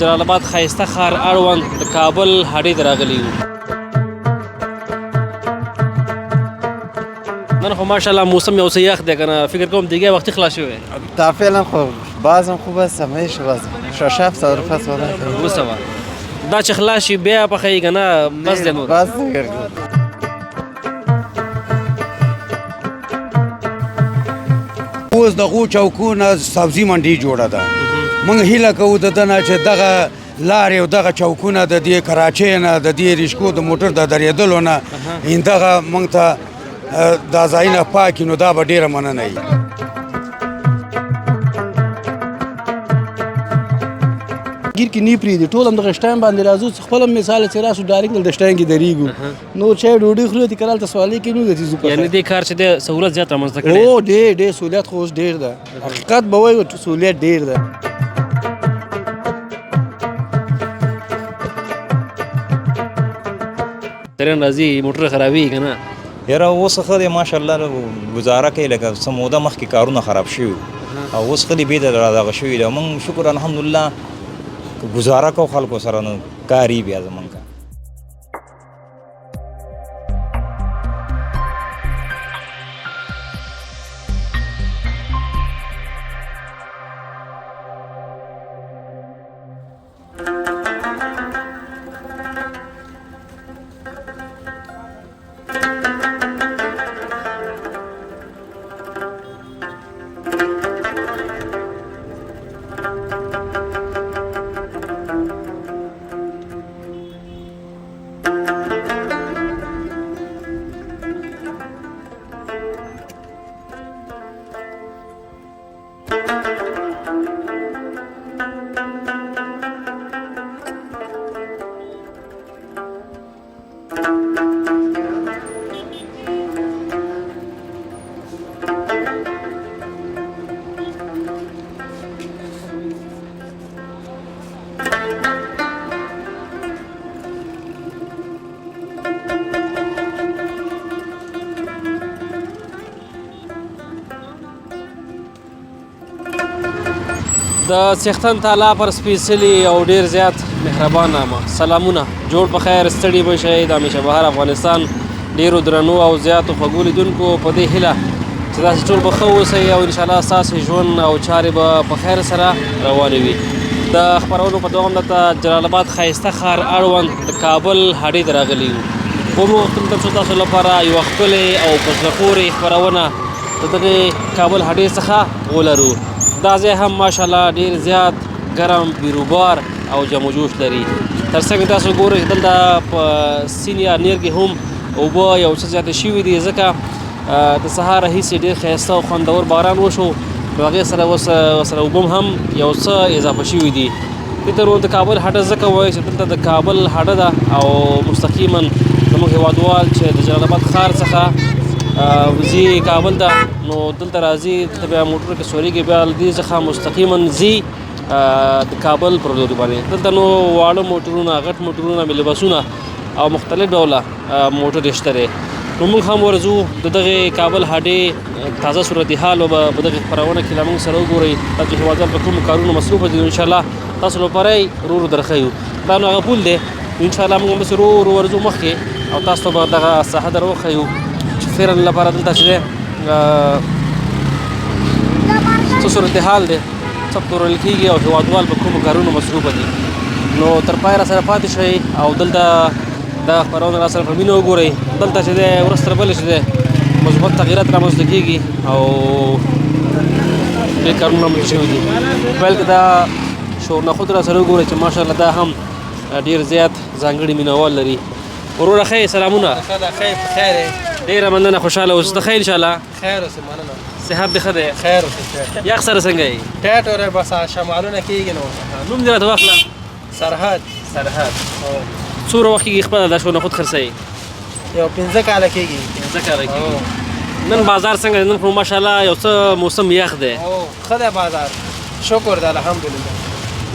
جلال آباد ښایسته ښار اړوند د کابل هډې ته راغلي یو. نن خو ماشاءالله موسم یو څه یخ دی که نه، فکر کوم دیگه وقتی خلاص شوی. تا فعلا خب بازم خوب است، همیشه بازم 6-7 ساعت پس وضع وسوه دا چې خلاص شي بیا پخوي که نه بس دی نور. بس دیگر اوس دغو چوکونه سبزي منډي جوړه ده. موږ هیله کوو د ده نه چې دغه لارې او دغه چوکونه د دې کراچۍ نه د دې رشکو د موټر د درېدلو نه دغه موږ ته دا ځایونه پاک نو دا به ډېره مننه وي. ګیر کې نه پرېږدي، ټول هم دغه شټایم باندې راځو چې خپل هم مثال چې راسو ډایرکټ د شټایم کې درېږو، نور چای ډوډۍ خورو ته که هلته سوالۍ کې نه ځي ځو. یعنې دې کار چې دی سهولت زیات رامنځته کړی. او ډېر سهولیت خو اوس ډېر ده، حقیقت به وایو سهولیت ډېر ده. ترین راځي موټر خرابېږي که نه؟ یاره اوس ښه دی ماشاءالله ګزاره کوي، لکه څه موده مخکې کارونه خراب شوي او اوس ښه دی بېرته رادغه شوي دی. موږ شکر الحمدلله گزاره کو خلکو سره نو کاری بیا زمونږ د څښتن تعالی پر سپېڅلي او ډېر زیات مهربان نامه سلامونه. جوړ په خیر، ستړي به شئ. د همیشه بهر افغانستان ډېرو درنو او زیاتو خوږو لیدونکو په دې هیله چې داسې ټول به ښه اوسئ او انشاءالله ستاسې ژوند او چارې به په خیر سره روانې وي. د خپرونو په دوام دلته جلال آباد ښایسته ښار اړوند د کابل هډې ته راغلي یو. موږ وغوښتل ترڅو تاسو لپاره یوه ښکلې او په زړه پورې خپرونه د دغې کابل هډې څخه ولرو. دا ځای هم ماشاءالله ډېر زیات ګرم، بیروبار او جم و جوش لري. تر څنګ تاسو ګورئ چې دلته په سیند یا نیر کې هم اوبه یو څه زیاتې شوي دي، ځکه د سهار راهیسې ډېر ښایسته او خوندور باران وشو، نو هغې سره ورسره اوبه هم هم یو څه اضافه شوي دي. دې ته نو د کابل هډه ځکه وایي چې دلته د کابل هډه ده او مستقیما زموږ هېوادوال چې د جلال آباد ښار څخه ځي کابل ته، نو دلته راځي، دلته بیا موټر کې سورېږي، بیا له دې څخه مستقیما ځي د کابل پر لوري باندې. دلته نو واړه موټرونه، غټ موټرونه، ملي بسونه او مختلف ډوله موټر شته دی. نو موږ هم ورځو د دغې کابل هډې تازه صورتحال به په دغې خپرونه کې له موږ سره وګورئ. دا چې هېوادوال په کومو کارونو مصروفه دي، انشاءالله تاسو لپاره یې ورو ورو درښیو. دا نو هغه پول دی، انشاءالله موږ همداسې ورو ورو ورځو مخکې او تاسو ته به دغه ساحه در وښیو چې فعلا لپاره دلته چې دی څه صورتحال دی، څه پلورل کېږي او هېوادوال په کومو کارونو مصروفه دي. نو تر پای راسره پاتې شئ او دلته دا خپرونه راسره په مینه وګورئ. دلته چې دی ورځ تر بلې چې دی مثبت تغیرات رامنځته کېږي او ډېر کارونه رامنځته شوي دي. بلکې دا شورنخود راسره وګورئ چې ماشاءالله دا هم ډېر زیات ځانګړي مینهوال لري. وروره ښه یې؟ سلامونه. ښه ده، ښه خیر یې؟ ډېره مننه، خوشحاله اوسه. ته ښه انشاءالله؟ خیر اوسې، مننه. صحت دې ښه دی؟ خیر اوسې. یخ سره څنګه یې؟ ټیټ ورې بس شمالونه کېږي نو. نوم دې راته واخله. سرحد. څومره وخت کېږي خپله دا شورنخود خرڅوي؟ یو 15 کاله کېږي. 15 کاله کېږي. نن بازار څنګه دی؟ نن خو ماشاءالله یو څه موسم یخ دی. ښه دی بازار، شکر دی الحمدلله.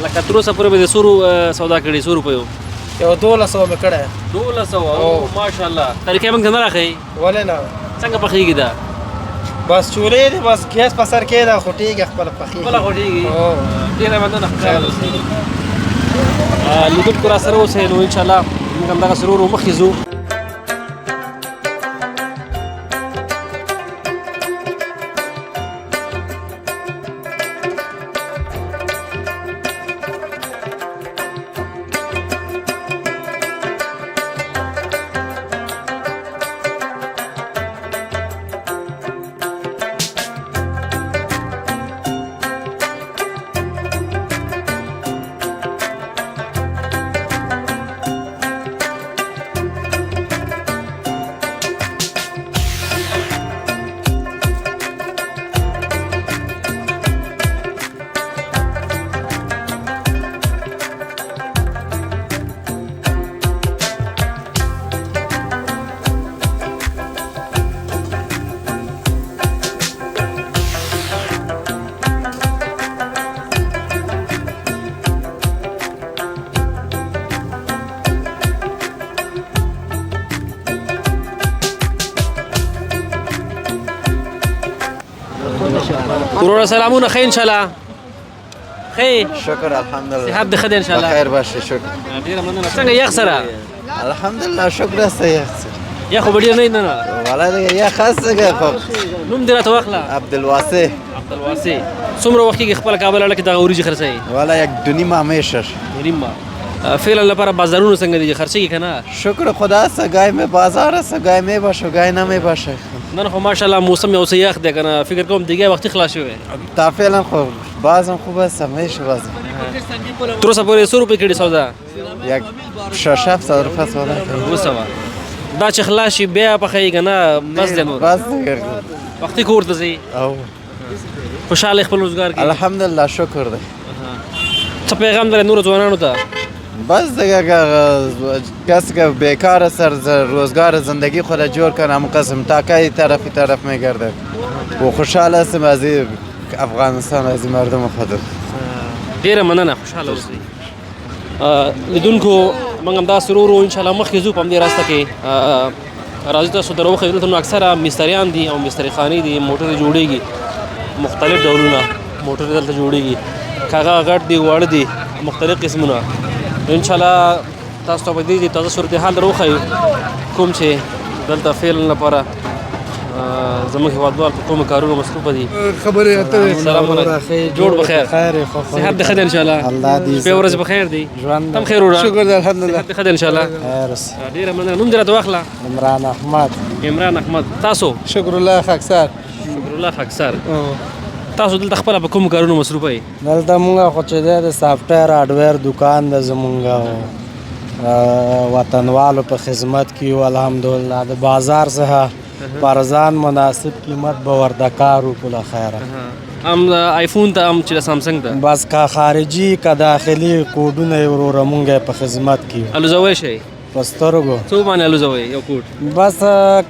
لکه تر اوسه پورې به د څو سودا کړې؟ 100 روپیو؟ یو 1200 مې کړی. 1200؟ او ماشاءالله. طریقې موږ ته نه راښیي؟ ولې نه؟ څنګه پخېږي دا؟ بس چولې دی، بس ګیس په سر کې ده، خوټېږي خپله پخېږي. خپله خوټېږي؟ ډېره مننه، خوشحاله اوسئ. لیدونکو را سره اوسئ نو انشاءالله موږ همدغسې ورو ورو مخکې ځو. وروره سلامونه ښه انشاءالله ښه شکر الحمدلله صحت دې ښه دی انشاءالله بخیر باشه شکر ډېره مننه څنګه یخ سره الحمدلله شکر است یخ یخ خو به ډېر نه نه والا دیگه یخ هست دیگه خب نوم دې راته واخله عبدالواسع عبدالواسع څومره وخت کېږي خپله کابل اړه کې دغه وریجې خرڅوي والا یک دونی ماه میشه نیمه فعلا لپاره بازارونه څنګه دي خرڅېږي که نه شکر خدا است گای میں بازار است گای می باشه گای نمی باشه نن خو ماشاءالله موسم یو څه یخ دی که نه فکر کوم دیگه وختي خلاص شوی تا فعلا خب بازم خوب است میشه بازم تر اوسه پورې څو روپۍ کړي سودا یک 6-700 روپیه سودا کړی 200 دا چې خلاص شي بیا پخوي که نه بس دی نور بس دیگه وختي کور ته ځي او خوشحاله خپل روزګار کې الحمدلله شکر دی څه پیغام لري نورو ځوانانو ته بس دیگه کسی که بیکار است روزگار زندگی خود را جور کنه همون قسم تا که طرف میگرده و خوشحال هستم از این افغانستان از این مردم خود ډېره مننه خوشحاله اوسئ لیدونکو موږ همداسې ورو ورو انشاءالله مخکې ځو په همدې راسته کې راځو تاسو در وښیو دلته نو اکثره مستریان دي او مستري خانې دي موټرې جوړېږي مختلف ډولونه موټرې دلته جوړېږي که هغه غټ دي واړه دي مختلف قسمونه انشاءالله تاسو ته به دې تازه صورتحال در وښیو کوم چې دلته فعلا لپاره زموږ هېوادوال په کومو کارونو مصروفه دي خبرې اترې سلام علیکم جوړ بخیر صحت دې ښه دی انشاءالله شپې ورځې په خیر دي تم خیر وروره شکر دی الحمدلله صحت دې ښه دی انشاءالله ډېره مننه نوم دې راته واخله عمران احمد عمران احمد تاسو شکر الله خاکسار شکر الله خاکسار تاسو دلته خپله په کومو کارونو مصروفه یې دلته مونږ خو چې دی د سافټویر هارډویر دکان د زمونږ وطنوالو په خدمت کې یو الحمدلله د بازار څخه پر ځان مناسب قیمت به ورته کار وکړو خیره هم د آیفون ته هم چې د سامسنګ ته بس که خارجي که داخلي کوډونه یې وروره مونږ یې په خدمت کې یو الوزوی شئ په سترګو څو باندې الوزوی یو کوټ بس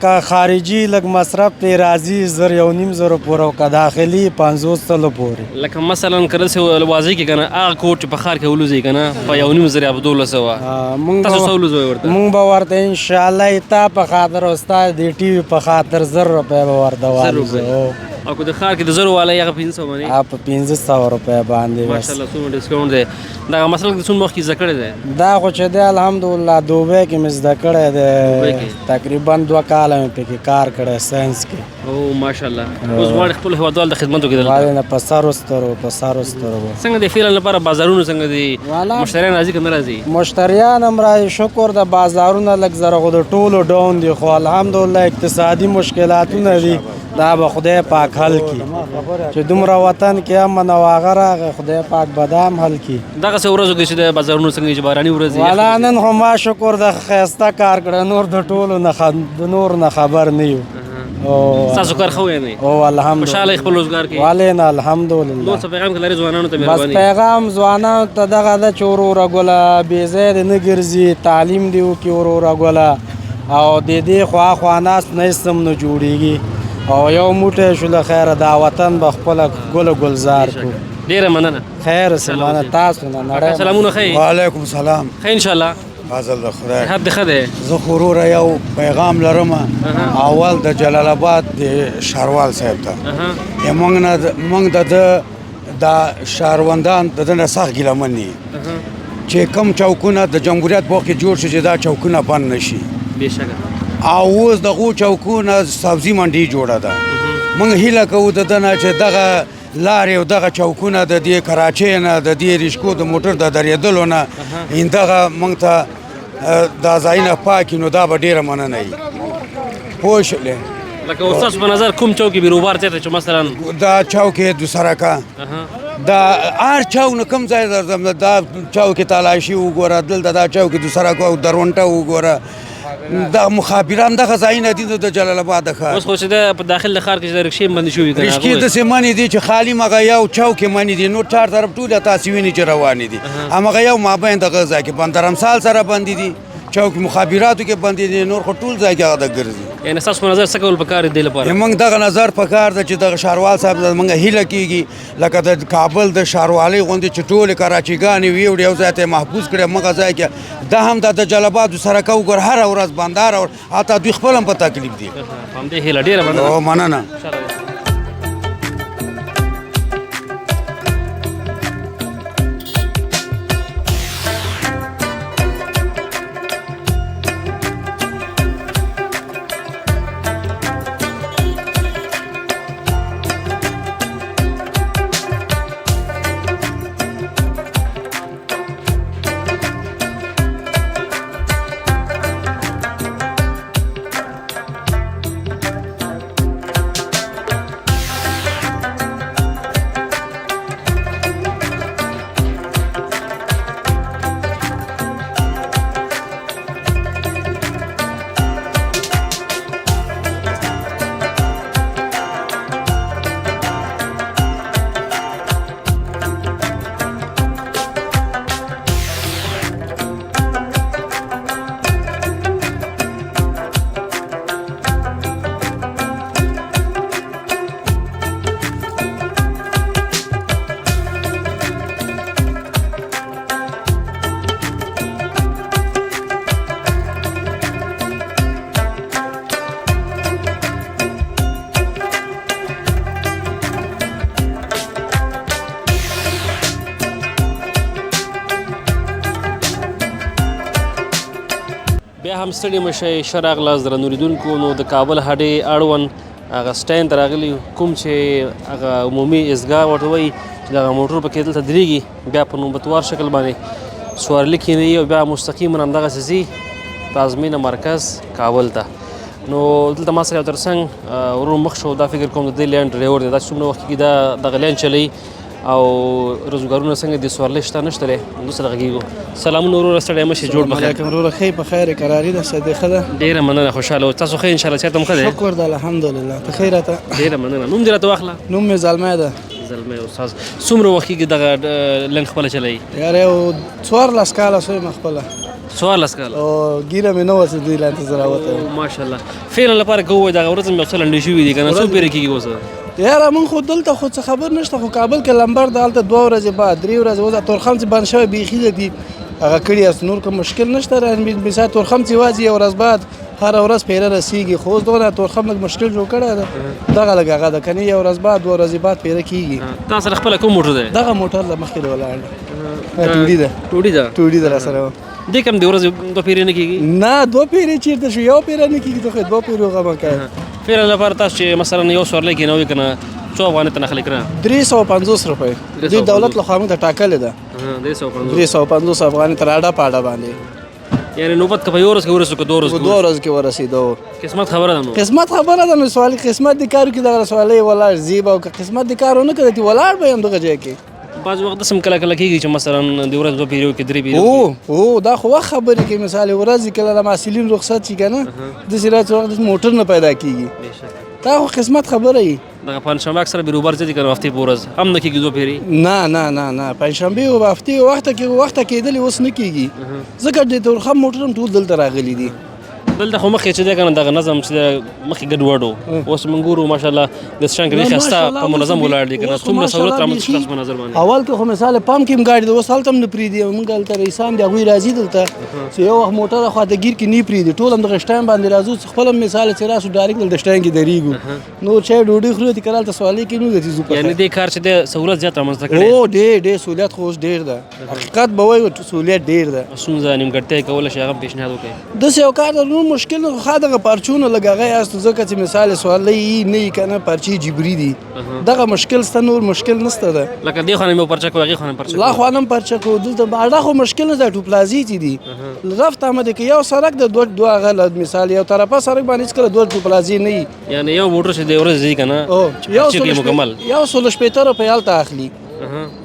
که خارجي لږ مصرف پرې راځي 1,500 پورې او که داخلي 500 پورې لکه مثلا که داسې واضح کړي که نه هغه کوټ چې په ښار کې ولوځي که نه په 1,500 یا په 1200 تاسو څه ولوزوی ورته مونږ به ورته انشاءالله تا په خاطر او ستا د ټي وي په خاطر 1000 روپۍ به ورته والوزو او که د ښار کې د 1000 والا هغه 500 باندې په 1500 روپۍ باندې ماشاءالله څومره ډسکاونټ دی دغه مثلا د څومره وخت کې زده کړی دی دا خو چې دی الحمدلله دوبۍ کې مې زده کړی دی تقریبا 2 کاله مې پکې کار کړی ساینس کې او ماشاءالله اوس غواړې خپل هېوادوال د خدمت وکړي دلته غواړې نه په سرو سترګو څنګه دی فعلا لپاره بازارونه څنګه دي مشتریان راځي که نه راځي مشتریان هم راځي شکر د بازارونه لږ زره خو د ټولو ډاون دي خو الحمدلله اقتصادي مشکلاتونه دي دا به خدای پاک حل کړي چې دومره وطن کې امن او هغه راغی خدای پاک به دا هم حل کړي دغسې ورځو کې چې د بازارونو څنګه چې باراني ورځ والا نن خو ما شکر د ښایسته کار کړی نور د ټولو د نور نه خبر نه یو ستاسو کار ښه وی نه او الحمدلله خوشحاله خپل روزګار کې والې نه الحمدلله نور څه پیغام لري ځوانانو ته بس مهرباني پیغام ځوانانو ته دغه ده چې وروره ګوله بېځایه دې نه ګرځي تعلیم دې وکړي وروره ګوله او د دې خوا ناست نه سم نه جوړېږي او یو موټی شو له خیره دا وطن به خپله ګله ګلزار کړو ډېره مننه خیر سمانه تاسو نه نړۍ سلامونه ښه وعلیکم سلام ښه انشاءالله فضل د خدای صحت دې ښه دی زه خو وروره یو پیغام لرم اول د جلال آباد د ښاروال صاحب ته موږ د دا شهروندان د ده نه سخت ګیلمن یو چې کم چوکونه د جمهوریت په وخت کې جوړ شو چې دا چوکونه بند نشي بېشکه او اوس دغو چوکونه سبزي منډي جوړه ده موږ هیله کوو د ده نه چې دغه لارې او دغه چوکونه د دې کراچۍ نه د دې ریشکو د موټر د درېدلو نه دغه موږ ته دا ځایونه پاک نو دا به ډېره مننه وي پوه شولې لکه اوس ستاسو په نظر کوم چوک بیروبار ځای ته چې مثلا دا چوک یې دوسرکه دا هر چوک نه کوم ځای درځم دا چوک تالاشي وګوره دلته دا چوک دوسرکه او درونټه وګوره دا مخابران دغه ځایونه دي د جلال آباد د ښار اوس خو چې د په داخل د ښار کې چې د رکشې بندې شوي که نه رشکې داسې منې دي چې خالي مغه یو چوک یې منې دي نور چار طرف ټول تاسې ویني چې روانې دي همغه یو مابین دغه ځای کې بندرمثال سره بندې دي چوک مخابراتو کې بندې دي نور خو ټول ځای کې هغه د ګرځي یعنې ستاسو په نظر څه کول پکار دي دې لپاره موږ دغه نظر پکار ده چې دغه ښاروال صاحب موږ هیله کېږي لکه د کابل د ښاروالۍ غوندې چې ټولې کراچیګانې ویوړې یو ځای ته یې محفوظ کړې همغه ځای کې دا هم د جلال آباد سرکه وګوره هره ورځ بندار او حتی دوی خپل هم په تکلیف دي په همدې هیله ډېره مننه مننه بیا هم ستړي مه شئ ښه راغلاست درنو لیدونکو نو د کابل هډې اړوند هغه سټینډ ته راغلي کوم چې هغه عمومي اصګار ورته وایي چې دغه موټر پکې دلته درېږي بیا په نوبتوار شکل باندې سوارلي کښېنوي او بیا مستقیما همدغسې ځي پلازمینه مرکز کابل ته نو دلته ما سره یو تر څنګ ورور مخ شو دا فکر کوم د دې لینډ ډرایور دی دا چې څومره وخت کېږي دا دغه لینډ چلوي او روزګارونه څنګه دي سوارلۍ شته نشته دی دوی سره غږېږو سلامونه وروره ستړی مه شي جوړ بخیر علیکم وروره ښې په خیر کراري ده صدیقه ده ډېره مننه خوشحاله اوس تاسو ښه انشاءالله صحت هم ښه دی شکر ده الحمدلله ته ښې راته ډېره مننه نوم دې راته واخله نوم مې زلمی ده زلمی استاد څومره وخت کېږي دغه لنګ خپله چلوي یاره یو 14 کاله شوی م خپله 14 کاله او ګیره مې نه وه چې دوی لاندې زه راوتی یم ماشاءالله فعلا لپاره که ووایي دغه ورځ مې یو څه لنډې شوي دي که نه څو پیرې کېږي اوس یاره مونږ خو دلته خو څه خبر نشته خو کابل کې لمبر د هلته 2 ورځې بعد 3 ورځې اوس تورخم چې بند شوی بیخي دي هغه کړي است نور کوم مشکل نشته مثال تورخم چې یوازې یو ورځ بعد هره ورځ پیره رسیږي خو اوس دغه تورخم لږ مشکل جوړ کړی ده دغه لږ هغه ده که نه یو ورځ بعد 2 ورځې بعد پیره کېږي تا سره خپله کوم موټر دی دغه موټر له مخکې ولاړ ټوډي ده ټوډي ده راسره دې کوم د ورځې 2 پیرې نه کېږي نه 2 پیرې چېرته شو یو پیره نه کېږي ته خو 2 پیرو غمه کوي فعلا لپاره تاسو چې مثلا یو سوارلۍ کېنوي که نه څو افغانۍ ته نخلي که نه 350 روپۍ دوی دولت له خوا موږ ته ټاکلې ده 350 افغانۍ تر اډه په اډه باندې یعنې نوبت که په یو ورځ کې ورسېدو که 2 ورځ په 2 ورځ کې ورسېدو قسمت خبره ده نو قسمت خبره ده نو سوال قسمت د کار کې دغه سوالۍ ولاړ زیب او که قسمت د کار ونه کړي ولاړ به هم دغه ځای کې بعض وخت داسې کله کله کېږي چې مثلا د ورځ 2 پیرو کې 3 پیرو او دا خو وخت خبرې کوي مثال ورځ کله د محصلین رخصت شي که نه داسې راځي وخت موټر نه پیدا کېږي دا خو قسمت خبره وي دغه پنجشنبه اکثره بیروبار ځي که نه هفتې په ورځ هم نه کېږي 2 پیرې نه نه نه نه پنجشنبې او هفتې وخته کېدلې اوس نه کېږي ځکه د تورخم موټر هم ټول دلته راغلي دي دلته خو مخکې چې دی که نه دغه نظم چې دی مخکې ګډوډ و اوس موږ ګورو ماشاءالله د سټانډ کې ډېر ښایسته په منظم ولاړ دي که نه څومره سهولت رامنځته شو په نظر باندې اول کې خو مثال پام کې هم ګاډي د اوس هلته هم نه پرېږدي موږ هلته رئیسان دي هغوی راځي دلته چې یو وخت موټر خواته ګیر کې نه پرېږدي ټول هم دغه سټانډ باندې راځو چې خپل هم مثال چې راسو ډایرکټ دلته سټانډ کې درېږو نور چای ډوډۍ خورو دې که نه هلته سوالۍ کې نه ځي ځو یعنې دې کار چې دی سهولت زیات رامنځته کړی او ډېر سهولیت خو اوس ډېر ده حقیقت به وایو سهولیت ډېر ده ستونزه نیمګړتیا یې کولی شي هغه پیشنهاد وکړي داسې یو کار ده نور مشکل نه خو دغه پرچونه لږ هغه یاستو ځکه چې مثال سوالۍ نه وي که نه پرچې جبري دي دغه مشکل شته نور مشکل نشته ده لکه دې خوا نه مې پرچه کوو هغې خوا نه پرچه لا خوا نه هم پرچه کوو دلته باډه خو مشکل نه ده ټوپلازي چې دي رفت آمده که یو سړک د دوه هغه مثال یو طرفه سړک باندې هېڅکله دوه ټوپلازي نه وي یعنې یو موټر چې د ورځې ځي که نه مکمل یو 160 روپۍ هلته اخلي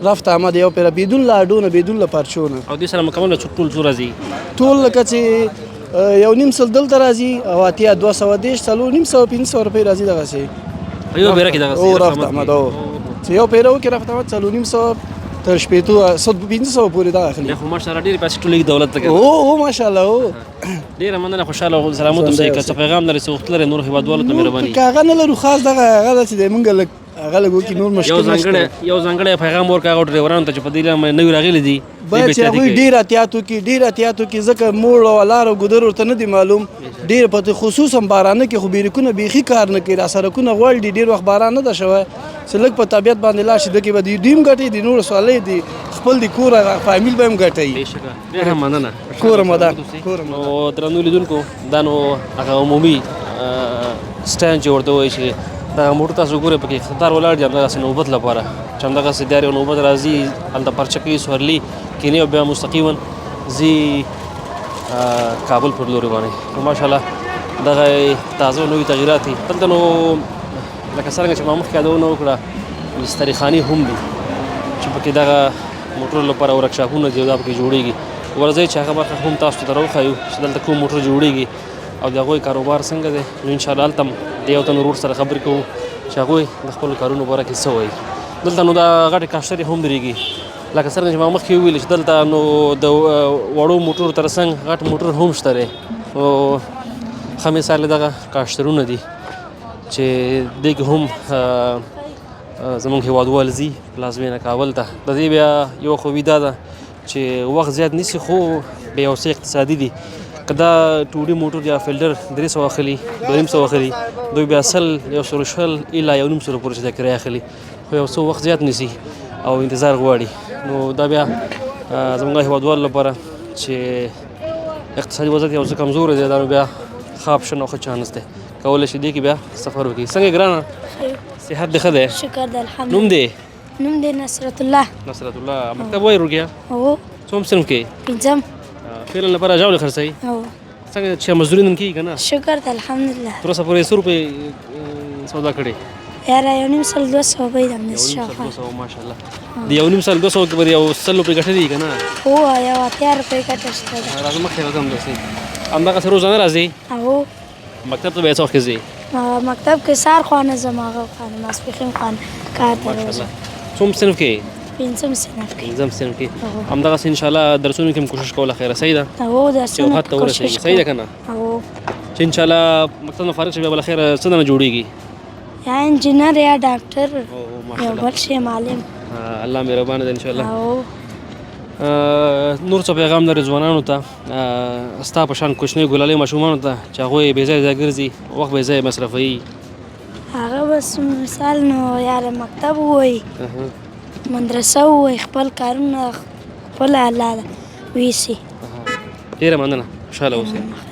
رفت آمده یو پیره بدون لاډو نه بدون له پرچو نه او دې سره مکمل ټول څو راځي ټول لکه چې یو نیم سل دلته راځي او اتیا 210 څلور نیم سوه 500 روپۍ راځي دغسې په یو پیره کې دغسې او رفت آمد او چې یو پیره وکړي رفت آمد څلور نیم سوه تر شپېتو 500 پورې دغه اخلي خو ماشاءالله ډېرې پیسې ټولېږي دولت ته او ماشاءالله او ډېره مننه خوشحاله او سلامت اوسئ که څه پیغام لرئ څه غوښتل لرئ نور هېوادوالو ته مهرباني که هغه نه لرو خاص دغه هغه ده چې دی مونږ لږ هغه لږ وکړي نور مشکل نشته یو ځانګړی پیغام ورکړه هغو ډریورانو ته چې په دې لاره باندې نوي راغلي دي باید چې هغوی ډېر احتیاط وکړي ځکه موړ او لار او ګودر ورته نه دي معلوم ډېر په خصوصا بارانه کې خو بیریکونه بیخي کار نه کوي را سړکونه غوړ دي ډېر وخت باران نه ده شوی چې لږ په طبیعت باندې لاړ شي دکې به دوی هم ګټي د نورو سوالۍ دي خپل د کور فامیل به هم ګټوي ډېره مننه کور مدان نو درنو لیدونکو دا نو هغه عمومي سټانډ چې ورته وایي چې دغه موټر تاسو ګورئ پکې قطار ولاړ دي همدغسې نوبت لپاره چې همدغسې بیا یو نوبت راځي هلته پرچه کوي سورلي کینې او بیا مستقیما ځي کابل پر لوري باندې نو ماشاءالله دغه تازه نوي تغییرات دي دلته نو لکه څرنګه چې ما مخکې یادونه وکړه بسترخانې هم دي چې پکې دغه موټرو لپاره ورکشاپونه دي او دا پکې جوړېږي ورځئ چې هغه برخه هم تاسو ته راوښایو چې دلته کوم موټر جوړېږي او د هغوی کاروبار څنګه دی نو انشاءالله هلته هم د یو تن ورور سره خبرې کوو چې هغوی د خپلو کارونو باره کې څه وایي دلته نو دا غټې کاشترې هم درېږي لکه څرنګه چې ما مخکې وویل چې دلته نو د وړو موټرو تر څنګ غټ موټر هم شته دی او ښه مثال دغه کاشترونه دي چې دې کې هم زموږ هېوادوال ځي پلازمینه کابل ته د دې بیا یوه خوبي دا ده چې وخت زیات نیسي خو بیا یو څه اقتصادي دي که دا ټوډي موټر یا فیلډر 300 اخلي 250 اخلي دوی بیا 100 الا 1.5 پورې چې دا کرایه اخلي خو یو څه وخت زیات نیسي او انتظار غواړي نو دا بیا زموږ هېوادوالو لپاره چې اقتصادي وضعیت یو څه کمزوری دی دا نو بیا ښه آپشن او ښه چانس دی کولی شي دې کې بیا سفر وکړي څنګه ګرانه صحت دې ښه دی شکر دی الحمد نوم دی نوم دی نصرت الله مکتب وایي روږیا او څوم صنف کې پنځم فعلا لپاره ژاولې خرڅوي او څنګه چې مزدوري نن کېږي که نه شکر دی الحمدلله تر اوسه پورې 100 روپۍ سودا کړې یاره یو نیم سل 200 روپۍ د همداسې شاوخوا ماشاءالله د یو نیم سل 200 کې به یو 100 روپۍ ګټلې دي که نه هو یو اتیا روپۍ ګټه شته ده راځه مخکې راځه همداسې همدغسې روزانه راځې او مکتب ته بیا څه وخت کې ځې مکتب کې سهار خوا نه ځم هغه خوا نه ماسپښین خوا نه کار ته روزم څوم صنف کې پنځم صنف کې پنځم صنف کې همدغسې انشاءالله درسونو کې هم کوشش کوله خیره صحیح ده او چې درسونه حد ته ورسېږي صحیح ده که نه او چې انشاءالله مکتب نه فارغ شي بیا بلخیره څه نه جوړېږي یا انجینر یا ډاکټر او یو ماشاءالله بل شی معلم الله مهربانه ده انشاءالله او نور څه پیغام لري ځوانانو ته ستا په شان کوچنۍ ګلالۍ ماشومانو ته چې هغوی بې ځایه ځای ګرځي وخت بې ځایه مصرفوي هغه بس مثال نو یاره مکتب ووایي مدرسه ووایي خپل کارونه خپله الله ویسي ډېره مننه خوشحاله اوسئ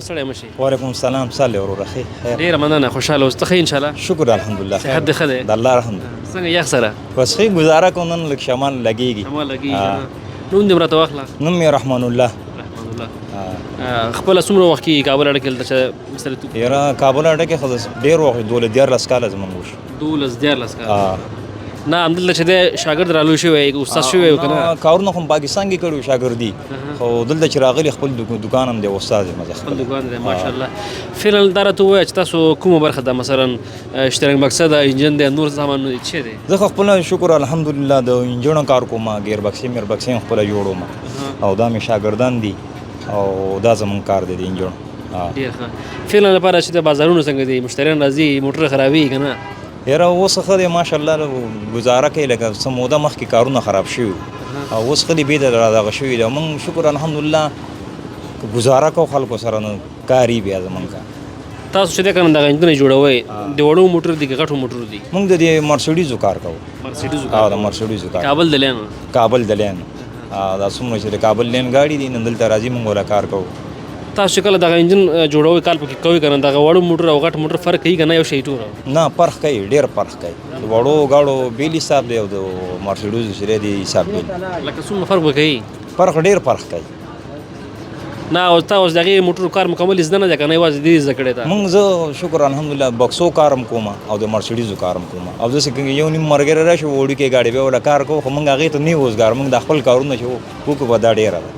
ستړی مه شي. وعلیکم السلام صالح وروره ښې خیر ډېره مننه خوشحاله اوس ته ښه انشاءالله. شکر الحمدلله صحت دې ښه دی؟ د الله رحم دی. څنګه یخ سره بس ښې گزاره کوو نن لږ شمال لګېږي. شمال لګېږي. نوم دې هم راته واخله. نوم مې رحمان الله. رحمان الله. خپله څومره وخت کېږي کابل اډه کې دلته چې مسترد یاره کابل اډه کې خو ډېر وخت 12 کاله زمونږ وشو. 12 کاله. نه همدلته چې دی شاګرد رالوی شوی استاد شوی و که نه؟ کارونه خو پاکستان کې کړي شاګردي خو دلته چې راغلي خپل دکان هم دی استاد یم خپل دکان دی ماشاءالله. فعلا دا راته ووایه چې تاسو کومه برخه ده مثلا اشتراک مقصد ده انجن دی نور سامان څه دی؟ زه خو خپله شکر الحمدلله د انجنونو کار کوم ګیر بکسې میر بکسې هم خپله جوړوم او دا مې شاګردان دي او دا زمونږ کار دی د انجنونو. ډېر ښه. فعلا لپاره چې د بازارونو څنګه دي مشتریان راځي موټر خرابېږي که نه؟ یاره اوس ښه دی ماشاءالله ګزاره کوي لکه څه موده مخکې کارونه خراب شوي او اوس ښه دي بېرته دغه شوي دي او موږ شکر الحمدلله ګزاره کوو خلکو سره نو کار یې بیا زمونږ کار. تاسو چې دی که نه دغه انجنونه جوړوئ د وړو موټر دي که غټو موټرو دي؟ موږ د دې مرسډیزو کار کوو. مرسډیزو د مرسډیزو کار کابل د لین کابل د لین دا څومره چې د کابل لین گاډي دي نن دلته راځي موږ ولا کار کوو. تاسو چې کله دغه انجن جوړوئ کال پکې کوئ که نه دغه وړو موټر او غټ موټر فرق کوي که نه یو شی ټول؟ نه فرق کوي ډېر فرق کوي. د وړو ګاډو بیل حساب دی او د مرسډیزو چې دی حساب بیل. لکه څومره فرق به کوي؟ فرق ډېر فرق کوي. نه او تا اوس د هغې موټرو کار مکمل زده نه دی که نه یوازې دې زده کړی ده؟ موږ زه شکر الحمدلله بکسو کارم کوم او د مرسډیزو کارم کوم او داسې که یو نیم ملګری راشي وړوکې ګاډي بیا ولا کار کوو خو موږ هغې ته نه یو اوزګار موږ د خپل کارونه چې وکړو به دا ډېره ده.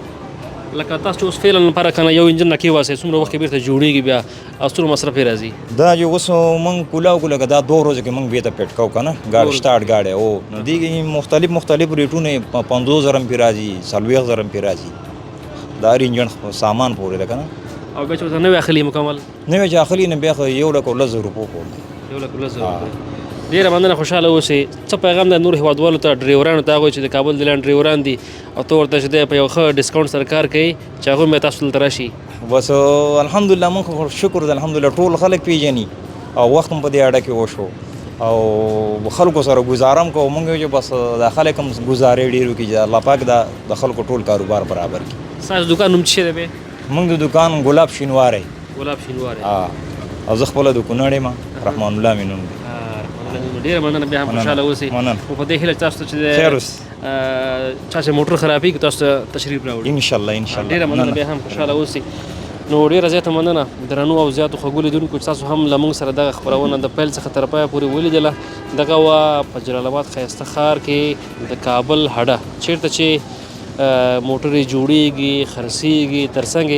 لکه تاسو چې اوس فعلا لپاره که نه یو انجن نه کېواسئ څومره وخت کې بېرته جوړېږي بیا او څومره مصرف یې راځي؟ دا چې اوس موږ کولاو کړو لکه دا 2 ورځو کې موږ بېرته پېټ کوو که نه ګاډي سټارټ ګاډی او نو دې کې مختلف ریټونه 50,000 هم پرې راځي 40,000 هم پرې راځي دا هر انجن سامان پورې ده که نه. او بیا چې ورته نوی اخلي مکمل نوی چې اخلي نه بیا خو 1,10,000 روپو پورې 1,10,000. ډېره مننه خوشحاله اوسئ. څه پیغام دی نور هېوادوالو ته ډریورانو ته هغوی چې د کابل د لینډ ډریوران دي او ته ورته چې دی په یو ښه ډسکاونټ سره کار کوي چې هغوی بیا تاسو دلته راشي؟ بس الحمدلله موږ خو شکر دی الحمدلله ټول خلک پیژني او وخت هم په دې اډه کې وشو او خلکو سره ګزاره هم کوو موږ چې بس دا خلک هم ګزارې ډېر وکړي چې الله پاک د خلکو ټول کاروبار برابر کړي. ستاسو دکان نوم څه شی دی بیا؟ موږ د دکان ګلاب شینواری. ګلاب شینواری. او زه خپله د کونړ یم رحمان الله مې نوم دی. ډېره مننه بیا هم خوشحاله اوسئ. خو په دې هیله تاسو ته چې خیر اوس چا چې موټر خرابېږي تاسو ته تشریف راوړي انشاءالله. ډېره مننه بیا هم خوشحاله اوسئ. نو ډېره زیاته مننه درنو او زیاتو خوږو لیدونکو چې تاسو هم له موږ سره دغه خپرونه د پیل څخه تر پایه پورې ولیدله. دغه وه په جلال آباد ښایسته ښار کې د کابل هډه چېرته چې موټرې جوړېږي خرڅېږي تر څنګ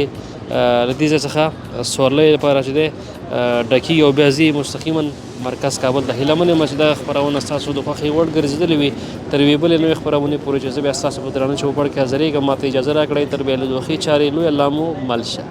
له دې ځای څخه سورلۍ لپاره چې دی ډکېږي او بیا ځي مستقیما مرکز کابل ته. هیله من یم چې دغه خپرونه ستاسو د خوښې وړ ګرځېدلې وي. تر یوې بلې نوې خپرونې پورې چې زه بیا ستاسو په درانه چوپړ کې حاضرېږم. ماته اجازه راکړئ تر بیا له دوخي چارې لوی الله مو مل شه.